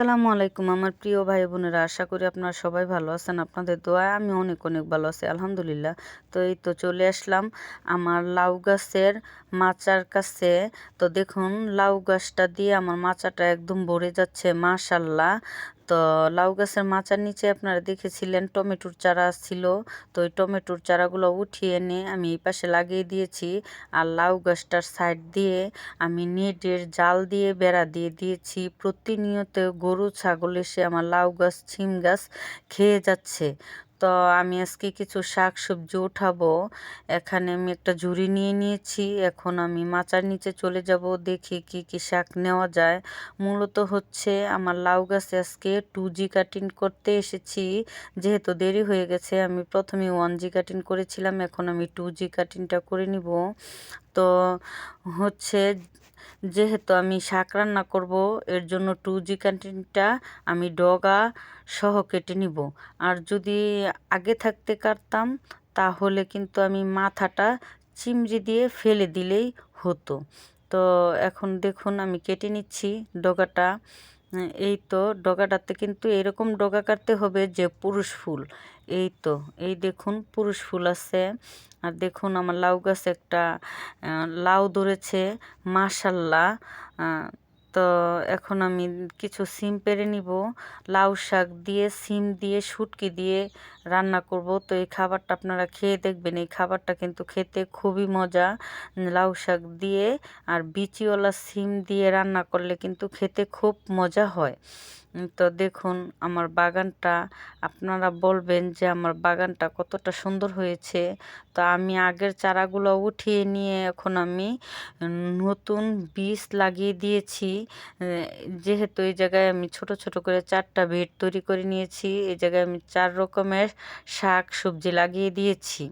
আসসালামু আলাইকুম আমার প্রিয় ভাই বোনেরা, আশা করি আপনারা সবাই ভালো আছেন। আপনাদের দোয়ায় আমি অনেক অনেক ভালো আছি, আলহামদুলিল্লাহ। তো এই তো চলে আসলাম আমার লাউ গাছের মাচার কাছে। তো দেখুন, লাউ গাছটা দিয়ে আমার মাচাটা একদম ভরে যাচ্ছে, মাশাল্লাহ। তো লাউ গাছের মাচার নিচে আপনারা দেখেছিলেন টমেটোর চারা ছিল। তো ওই টমেটোর চারাগুলো উঠিয়ে এনে আমি এই পাশে লাগিয়ে দিয়েছি। আর লাউ গাছটার সাইড দিয়ে আমি নেটের জাল দিয়ে বেড়া দিয়ে দিয়েছি। প্রতিনিয়ত গরু ছাগল এসে আমার লাউ গাছ ছিম গাছ খেয়ে যাচ্ছে। তো আমি আজকে কিছু শাক সবজি উঠাবো। এখানে আমি একটা ঝুড়ি নিয়ে নিয়েছি। এখন আমি মাচার নিচে চলে যাব, দেখি কি কি শাক নেওয়া যায়। মূলত হচ্ছে আমার লাউ গাছে আজকে 2G কাটিং করতে এসেছি। যেহেতু দেরি হয়ে গেছে, আমি প্রথমে 1G কাটিং করেছিলাম, এখন আমি 2G কাটিংটা করে নিব। তো হচ্ছে, যেহেতু আমি শাক রান্না করব, এর জন্য 2G কাটিংটা আমি ডগা সহ কেটে নিব। আর যদি আগে থাকতে কাটতাম তাহলে কিন্তু আমি মাথাটা চিমড়ি দিয়ে ফেলে দিলেই হতো। তো এখন দেখুন আমি কেটে নিচ্ছি ডগাটা। এই তো ডগাটাতে কিন্তু এরকম ডগা কাটতে হবে যে পুরুষ ফুল। এই তো, এই দেখুন পুরুষ ফুল আছে। আর দেখুন আমার লাউ গাছে একটা লাউ ধরেছে, মাশাল্লাহ। তো এখন আমি কিছু সিম পেড়ে নিব। লাউ শাক দিয়ে, সিম দিয়ে, শুটকি দিয়ে রান্না করব। তো এই খাবারটা আপনারা খেয়ে দেখবেন, এই খাবারটা কিন্তু খেতে খুবই মজা। লাউ শাক দিয়ে আর বিচিওয়ালা সিম দিয়ে রান্না করলে কিন্তু খেতে খুব মজা হয়। তো দেখুন আমার বাগানটা, আপনারা বলবেন যে আমার বাগানটা কতটা সুন্দর হয়েছে। তো আমি আগের চারাগুলো উঠিয়ে নিয়ে এখন আমি নতুন বীজ লাগিয়ে দিয়েছি। যেহেতু এই জায়গায় আমি ছোট ছোট করে 4টা বেড তৈরি করে নিয়েছি, এই জায়গায় আমি 4 রকমের শাক সবজি লাগিয়ে দিয়েছি।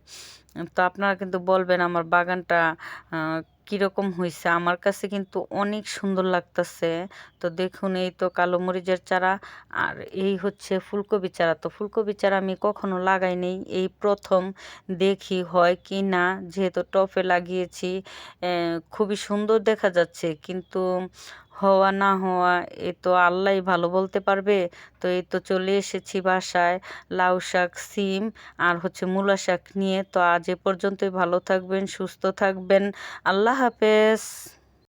তো আপনারা কিন্তু বলবেন আমার বাগানটা কীরকম হয়েছে। আমার কাছে কিন্তু অনেক সুন্দর লাগতেছে। তো দেখুন, এই তো কালো মরিচের চারা, আর এই হচ্ছে ফুলকপি চারা। তো ফুলকপি চারা আমি কখনো লাগাই নেই, এই প্রথম দেখি হয় কি না। যেহেতু টবে লাগিয়েছি, খুবই সুন্দর দেখা যাচ্ছে, কিন্তু হওয়া না হওয়া এ তো আল্লাহই ভালো বলতে পারবে। তো এই তো চলে এসেছি বাসায় লাউ শাক, সিম আর হচ্ছে মূলা শাক নিয়ে। তো আজ এ পর্যন্তই, ভালো থাকবেন, সুস্থ থাকবেন, আল্লাহ হাফেজ।